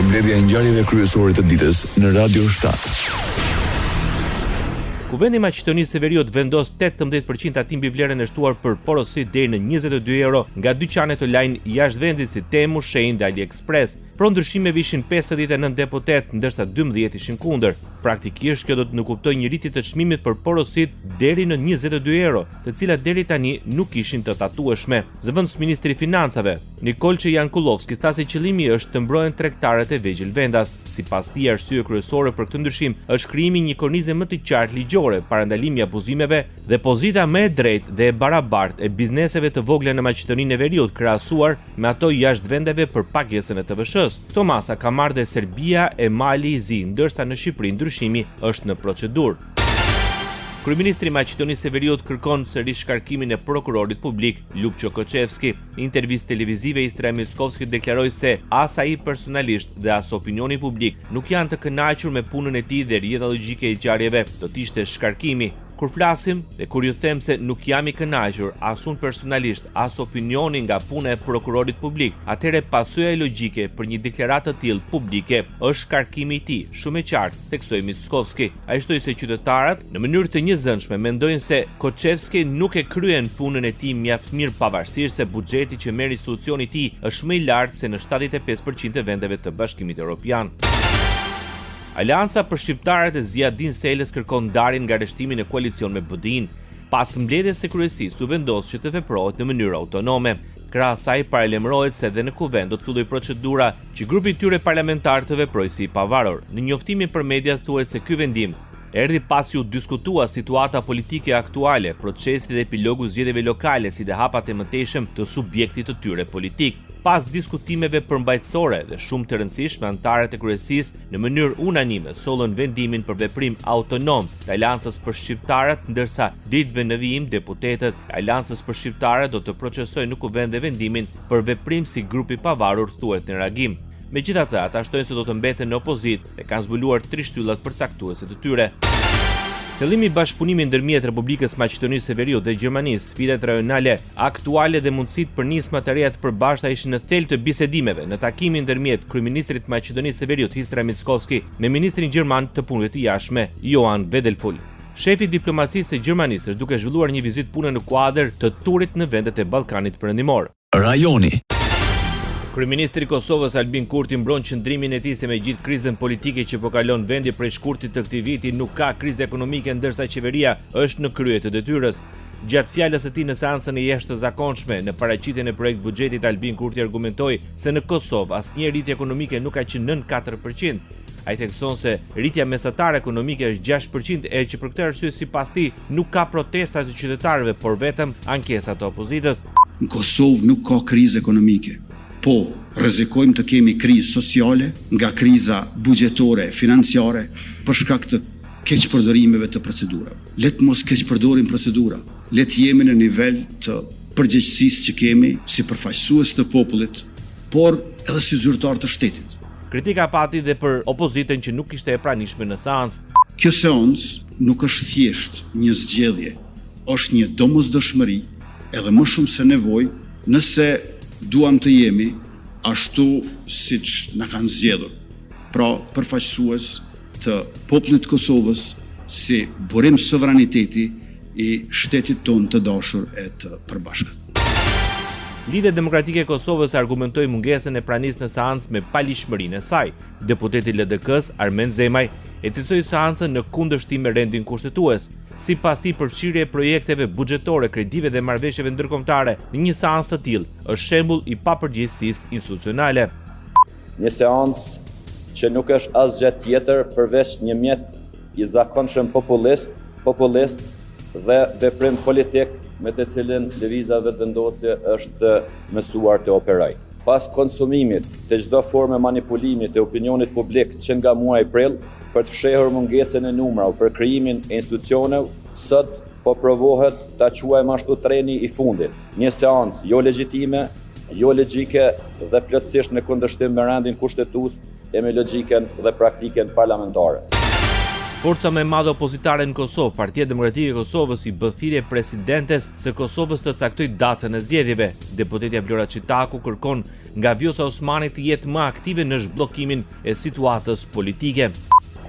Përmbledhja e ngjarjeve kryesore të ditës në Radio 7. Kuvendi i Maqedonisë së Veriut vendos 18% tatim mbi vlerën e shtuar për porosit deri në 22 euro nga dyqanet online jashtëvendit si Temu, Shein dhe AliExpress. Pro ndryshimeve ishin 59 deputet, ndërsa 12 ishin kundër. Praktikisht kjo do të nënkuptojë një rritje të çmimit për porosit deri në 22 euro, të cilat deri tani nuk ishin të tatueshme. Zëvendës ministri i Financave, Nikolçe Jankulovski, tha se qëllimi është të mbrohen tregtarët e vegjël vendas. Sipas tij, arsye kryesore për këtë ndryshim është krijimi një kornize më të qartë ligjore, parandalimi i abuzimeve dhe pozita më e drejtë dhe e barabartë e bizneseve të vogla në Maqedoninë e Veriut krahasuar me ato jashtë vendeve për pagesën e TVSH-s. Këto masa ka marrë dhe Serbia e Mali i Zi, ndërsa në Shqipëri ndryshimi është në procedurë. Kryeministri i Maqedonisë së Veriut kërkon sërish shkarkimin e prokurorit publik Ljupço Koçevski. Në intervistë televizive, Istra Miskovski deklaroi se as ai personalisht dhe as opinioni publik nuk janë të kënaqur me punën e tij dhe rrjeta logjike e ngjarjeve. Do të ishte shkarkimi. Kur flasim dhe kur ju them se nuk jam i kënaqur as unë personalisht, as opinioni nga puna e prokurorit publik, atëherë pasojë logjike për një deklaratë të tillë publike është shkarkimi i tij, shumë e qartë, theksoi Miskovski. Ai shtoi se qytetarët në mënyrë të njëzënshme mendojnë se Koçevski nuk e kryen punën e tij mjaft mirë, pavarësisht se buxheti që merr institucioni i tij është më i lartë se në 75% e vendeve të Bashkimit Evropian. Alianca për shqiptarët e Ziadin Selës kërkon ndarjen nga arreshtimi në koalicion me BDI-n. Pas mbledhjes së kryesisë u vendos që të veprohet në mënyrë autonome. Krahas asaj paralajmërohet se edhe në kuvend do të fillojë procedura që grupi i tyre parlamentar të veprojë si i pavarur. Në njoftimin për media thuhet se ky vendim erdhi pasi u diskutua situata politike aktuale, procesi dhe epilogu zgjedhjeve lokale si dhe hapat e mëtejshëm të subjektit të tyre politik. Pas diskutimeve përmbajtësore dhe shumë të rëndësishme, antarët e kryesisë në mënyrë unanime sollën vendimin për veprim autonom të Aleancës për shqiptarët, ndërsa ditëve në vijim deputetët e Aleancës për shqiptarët do të procesojnë në kuvend dhe vendimin për veprim si grup i pavarur, thuhet në reagim. Megjithatë, ata shtojnë se do të mbeten në opozitë dhe kanë zbuluar 3 shtyllat përcaktuese të tyre. Qëllimi i bashkëpunimit ndërmjet Republikës Maqedonisë së Veriut dhe Gjermanisë, sfidat rajonale aktuale dhe mundësitë për nisma të reja të përbashkëta ishin në thelb të bisedimeve në takimin ndërmjet kryeministrit të Maqedonisë së Veriut Istra Miskovski me ministrin gjerman të punëve të jashtme Johan Vedelful. Shefi i diplomacisë së Gjermanisë është duke zhvilluar një vizitë pune në kuadër të turit në vendet e Ballkanit Perëndimor. Rajoni. Kryeministri i Kosovës Albin Kurti mbron qëndrimin e tij se me gjithë krizën politike që po kalon vendi prej shkurtit të këtij viti nuk ka krizë ekonomike, ndërsa qeveria është në krye të detyrës. Gjatë fjalës së tij në seancën e jashtëzakonshme në paraqitjen e projekt buxhetit, Albin Kurti argumentoi se në Kosovë asnjë rritje ekonomike nuk ka qenë nën 4%. Ai thekson se rritja mesatare ekonomike është 6% e që për këtë arsye sipas tij nuk ka protesta të qytetarëve, por vetëm ankesa të opozitës. Në Kosovë nuk ka krizë ekonomike. Po, rrezikojmë të kemi krizë sociale nga kriza buxhetore, financiare, për shkak të keqpërdorimeve të procedurave. Le të mos keqpërdorim procedura. Le të jemi në nivel të përgjegjësisë që kemi si përfaqësues të popullit, por edhe si zyrtar të shtetit. Kritika pati dhe për opozitën që nuk ishte e pranishme në seancë. Kjo seancë nuk është thjesht një zgjedhje, është një domosdoshmëri, edhe më shumë se nevojë, nëse duam të jemi ashtu siç na kanë zgjedhur. Pra, përfaqësues të popullit të Kosovës si burim sovraniteti i shtetit tonë të dashur e të përbashkët. Lidhja Demokratike e Kosovës argumentoi mungesën e pranisë në seancë me palishmërinë e saj. Deputeti i LDK-s Armen Zemaj e cilësoi seancën në kundërshtim me rendin kushtetues. Sipas tij, përfshirja e projekteve buxhetore, kredive dhe marrëveshjeve ndërkombëtare në një seancë të tillë është shembull i papërgjegjësisë institucionale. Një seancë që nuk është asgjë tjetër përveç një mjet i zakonshëm populist dhe veprim politik me të cilin lëviza vetëvendosje është mësuar të operoj. Pas konsumimit të çdo forme manipulimi të opinionit publik që nga muaji prill për të fshehur mungesën e numrave për krijimin e institucioneve, sot po provohet ta quajmë ashtu treni i fundit. Një seancë jo legjitime, jo logjike dhe plotësisht në kundërshtim me rendin kushtetues e me logjikën dhe praktikën parlamentare. Forca më e madhe opozitare në Kosovë, Partia Demokratike e Kosovës, i bë thirrje presidentes së Kosovës të caktojë datën e zgjedhjeve. Deputetja Vlora Çitaku kërkon nga Vjosa Osmani të jetë më aktive në zhbllokimin e situatës politike.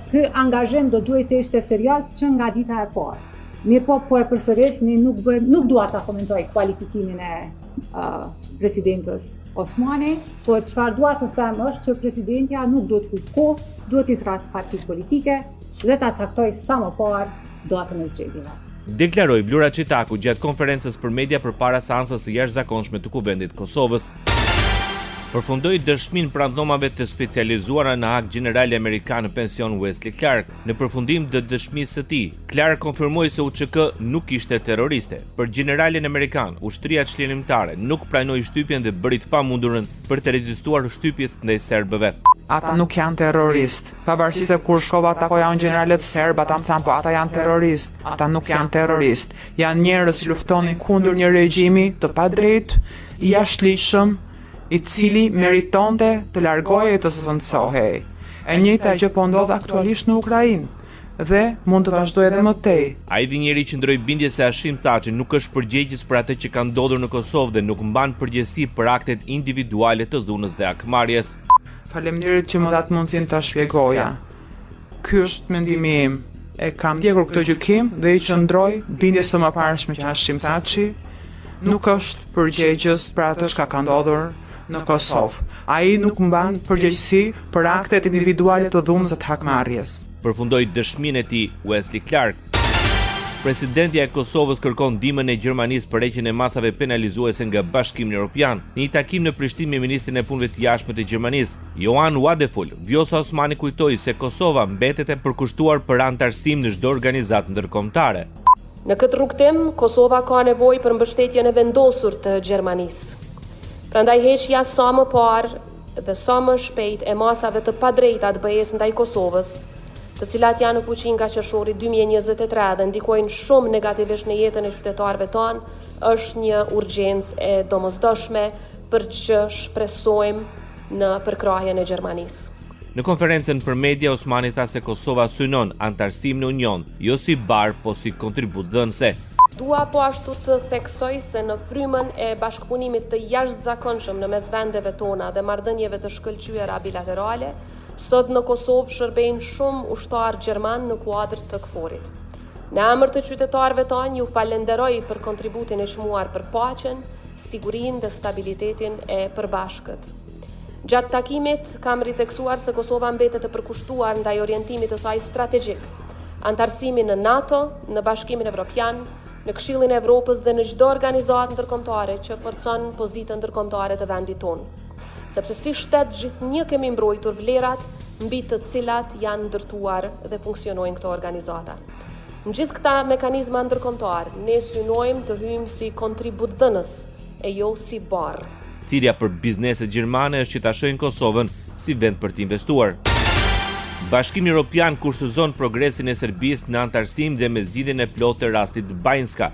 Ky angazhim do duhet të ishte serioz që nga dita e parë. Mirë po e përsëris, ne nuk dua ta komentoj kualifikimin e presidentës Osmani, por çfarë dua të them është që presidentja nuk duhet të hyjë kohë, duhet të thras partitë politike dhe ta caktoj sa më parë datën e zgjedhjeve. Deklaroi Vlora Çitaku gjatë konferencës për media përpara seancës së jashtëzakonshme të Kuvendit Kosovës. Përfundoi dëshmin pranë dhomave të specializuara në Hag Generali Amerikan në pension Wesley Clark. Në përfundim të dëshmisë së tij, Clark konfirmoi se UÇK nuk ishte terroriste. Për generalin amerikan, ushtria çlirimtare nuk pranoi shtypjen dhe bëri të pamundurën për të rezistuar shtypjes ndaj serbëve. Ata nuk janë terrorist. Pavarësisht se kur shkova takoja unë generalet serb, ata më thanë po ata janë terrorist. Ata nuk janë terrorist. Janë njerëz që luftonin kundër një regjimi të padrejtë, i jashtëligjshëm, i cili meritonte të largohej e të zvendësohej. E njëjta që po ndodh aktualisht në Ukrainë dhe mund të vazhdojë edhe më tej. Ai dhe njeri qëndroi bindje se Hashim Thaçi nuk është përgjegjës për atë që ka ndodhur në Kosovë dhe nuk mban përgjegjësi për aktet individuale të dhunës dhe akmarrjes. Faleminderit që më dhat mundësinë ta shpjegoja. Ky është mendimi im. E kam ndjekur këtë gjykim dhe i qëndroj bindjes së mëparshme që Hashim Thaçi nuk është përgjegjës për atë që ka ndodhur në Kosovë. Ai nuk mban përgjegjësi për aktet individuale të dhunës dhe të hakmarrjes. Përfundoi dëshminë e tij Wesley Clark. Presidentja e Kosovës kërkon ndihmën e Gjermanisë për heqjen e masave penalizuese nga Bashkimi Evropian. Në një takim në Prishtinë me ministrin e punëve të jashtme të Gjermanisë, Johan Wadeful, Vjosa Osmani kujtoi se Kosova mbetet e përkushtuar për antarësim në çdo organizatë ndërkombëtare. Në këtë rrugtim, Kosova ka nevojë për mbështetjen e vendosur të Gjermanisë. Prandaj heqja sa më parë dhe sa më shpejt e masave të padrejta të BE-s ndaj Kosovës, të cilat janë në fuqi nga qershori 2023 dhe ndikojnë shumë negativisht në jetën e qytetarëve tanë, është një urgjencë e domosdoshme për që shpresojmë në përkrahjen e Gjermanisë. Në konferencën për media, Osmani tha se Kosova synon antarësim në Union, jo si bar, po si kontribut dhënëse. Dua po ashtu të theksoj se në frymën e bashkëpunimit të jashtëzakonshëm në mes vendeve tona dhe marrëdhënieve të shkëlqyera bilaterale, sot në Kosovë shërbejnë shumë ushtarë gjerman në kuadër të KFOR-it. Në emër të qytetarëve tanë ju falenderoj për kontributin e çmuar për paqen, sigurinë dhe stabilitetin e përbashkët. Gjatë takimit kam ritheksuar se Kosova mbetet e përkushtuar ndaj orientimit të saj strategjik, antarësimi në NATO, në Bashkimin Evropian, në Këshillin e Evropës dhe në çdo organizatë ndërkombëtare që forcon pozitën ndërkombëtare të vendit tonë. Sepse si shtet gjithnjë kemi mbrojtur vlerat mbi të cilat janë ndërtuar dhe funksionojnë këto organizata. Në gjithë këta mekanizma ndërkombëtar, ne synojmë të hyjmë si kontributdhënës e jo si barr. Thirrja për bizneset gjermane është që ta shohin Kosovën si vend për të investuar. Bashkimi Evropian kushtozon progresin e Serbisë në antarësim dhe me zgjidhjen e plotë të rastit Bajnska.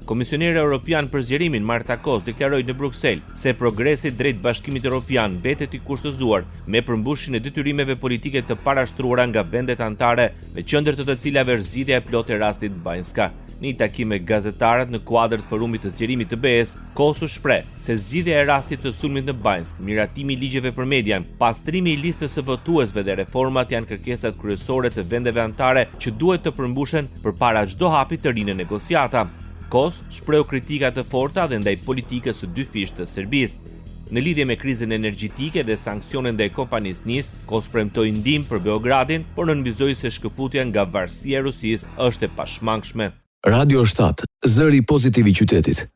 Komisioneri Evropian për zgjerimin Marta Kos deklaroi në Bruksel se progresi drejt Bashkimit Evropian mbetet i kushtozuar me përmbushjen e detyrimeve politike të parashtruara nga vendet anëtare, me qendër të cilave është zgjidhja e plotë e rastit Bajnska. Në një takim me gazetarët në kuadër të forumit të zgjerimit të BE-s, Kosu shpreh se zgjidhja e rastit të sulmit në Bajnsk, miratimi i ligjeve për median, pastrimi i listës së votuesve dhe reformat janë kërkesat kryesore të vendeve anëtare që duhet të përmbushen përpara çdo hapi të ri në negociata. Kos shpreu kritika të forta dhe ndaj politikës së dy fish të Serbisë. Në lidhje me krizën energjitike dhe sanksionet ndaj kompanisë NIS, Kos premtoi ndihmë për Beogradin, por nënvizoi se shkëputja nga varësia e Rusisë është e pashmangshme. Radio 7, zëri pozitiv i qytetit.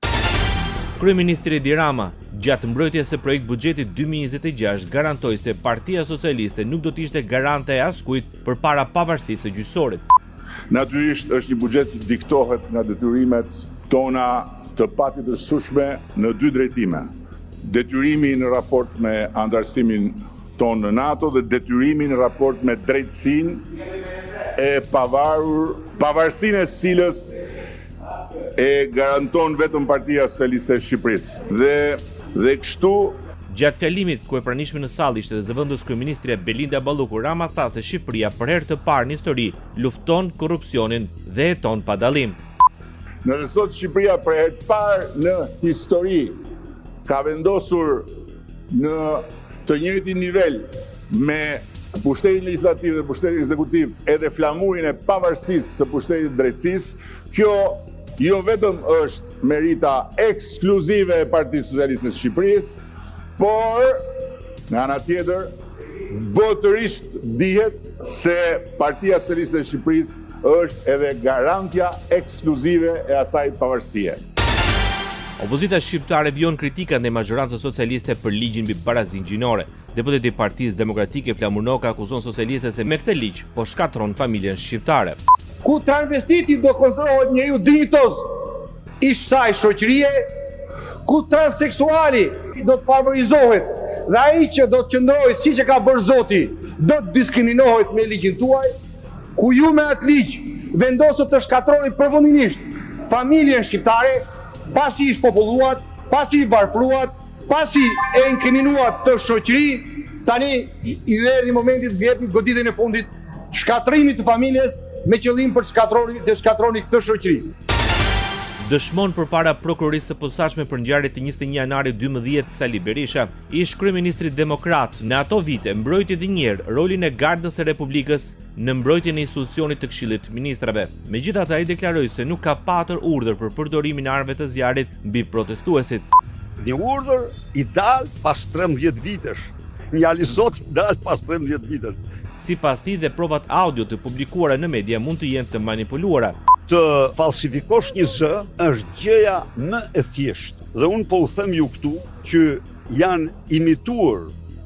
Kryeministri Edi Rama, gjatë mbrojtjes së projekt buxhetit 2026, garantoi se Partia Socialiste nuk do të ishte garante e askujt përpara pavarësisë së gjyqësorit. Natyrisht është një buxhet që diktohet nga detyrimet tona të patjetërshme në dy drejtime. Detyrimi në raport me antarësimin tonë në NATO dhe detyrimi në raport me drejtësinë e pavarësinë e cilës e garanton vetëm Partia Socialiste e Shqipërisë. Dhe kështu Gjatë fjalimit ku e pranishme në sallë ishte dhe zëvendës kryeministre Belinda Balluku, Rama tha se Shqipëria për herë të parë në histori lufton korrupsionin dhe jeton pa dallim. Nëse sot Shqipëria për herë të parë në histori ka vendosur në të njëjtin nivel me pushtetin legjislativ dhe pushtetin ekzekutiv edhe flamurin e pavarësisë së pushtetit drejtësisë, kjo jo vetëm është merita ekskluzive e Partisë Socialiste të Shqipërisë, por nga ana tjetër botërisht dihet se Partia Socialiste e Shqipërisë është edhe garantja ekskluzive e asaj pavarësie. Opozita shqiptare vjon kritika ndaj mazhorancës socialiste për ligjin mbi barazinë gjinore. Deputeti i Partisë Demokratike Flamur Noka akuzon socialistët se me këtë ligj po shkatron familjen shqiptare. Ku transvestiti do konsiderohet njeriu dinjitoz i kësaj shoqërie, ku transseksuali do të favorizohet dhe ai që do të qëndrojë siç e ka bërë Zoti do të diskriminohet me ligjin tuaj, ku ju me atë ligj vendosët të shkatroni përfundimisht familjen shqiptare, pasi ish populluat, pasi i varfruat, pasi e inkriminuat të shoqëri, tani i erdhi momenti të vjepni goditjen e fundit shkatrimit të familjes me qëllim për shkatroni këtë shoqëri. Dëshmon përpara prokurorisë së posaçme për ngjarjet të 21 janarit 2010 Sali Berisha, ish kryeministri demokrat në ato vite mbrojti edhe një herë rolin e Gardës së Republikës në mbrojtjen e institucionit të Këshillit të Ministrave. Megjithatë, ai deklaroi se nuk ka patur urdhër për përdorimin e armëve të zjarrit mbi protestuesit. Një urdhër i dal pas 13 vitesh. Një alizot i dal pas 13 vitesh. Sipas tij dhe provat audio të publikuara në media mund të jenë të manipuluara. Të falsifikosh një zë është gjëja më e thjeshtë. Dhe unë po u them ju këtu që janë imituar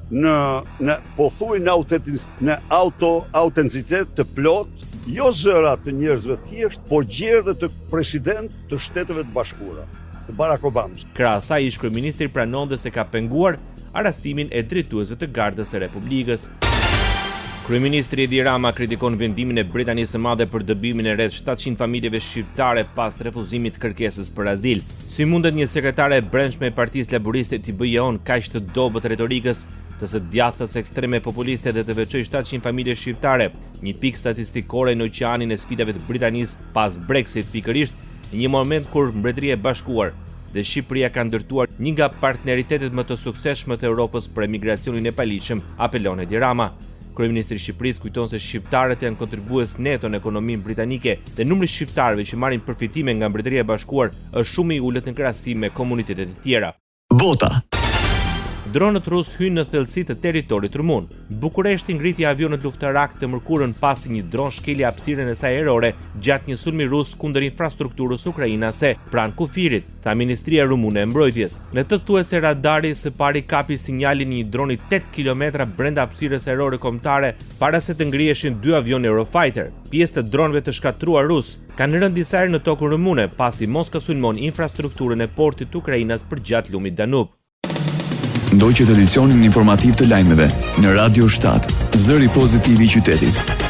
në pothuaj në autenticitet të plot, jo zëra të njerëzve thjesht, po gjerë të president të Shteteve të Bashkuara, të Barack Obamës. Krahas asaj, ish kryeministri pranon se ka penguar arastimin e drejtuesve të Gardës së Republikës. Kryeministri Edi Rama kritikon vendimin e Britanisë së Madhe për dëbimin e rreth 700 familjeve shqiptare pas refuzimit të kërkesës për azil. Si mundet një sekretare e brendshme e Partisë Laboriste t'i bëjë on kaq të dobët retorikës, të së djathës ekstreme populiste dhe të veçoj 700 familje shqiptare, një pikë statistikore në oqeanin e sfidave të Britanisë pas Brexit, pikërisht në një moment kur Mbretëria e Bashkuar dhe Shqipëria ka ndërtuar një nga partneritetet më të suksesshme të Europës për emigracionin e paligjshëm, apelon Edi Rama. Kryeministri i Shqipërisë kujton se shqiptarët janë kontribues neto në ekonominë britanike dhe numri i shqiptarëve që marrin përfitime nga Mbretëria e Bashkuar është shumë i ulët në krahasim me komunitetet e tjera. Bota. Dronët rus hynë në thellësi të territorit rumun. Bukureshti ngriti avionet luftarak të mërkurën pasi një dron shkeli hapësirën e saj ajrore gjatë një sulmi rus kundër infrastrukturës ukrainase pranë kufirit, tha Ministria Rumune e Mbrojtjes. Në të thuajse radari së pari kapi sinjalin një droni 8 km brenda hapësirës ajrore kombëtare para se të ngriheshin 2 avion Eurofighter. Pjesë të dronëve të shkatruar rus kanë rënë disa herë në tokën rumune pasi Moska sulmon infrastrukturën e portit të Ukrainës përgjatë lumit Danub. Ndoqët edicionin informativ të lajmeve në Radio 7, zëri pozitiv i qytetit.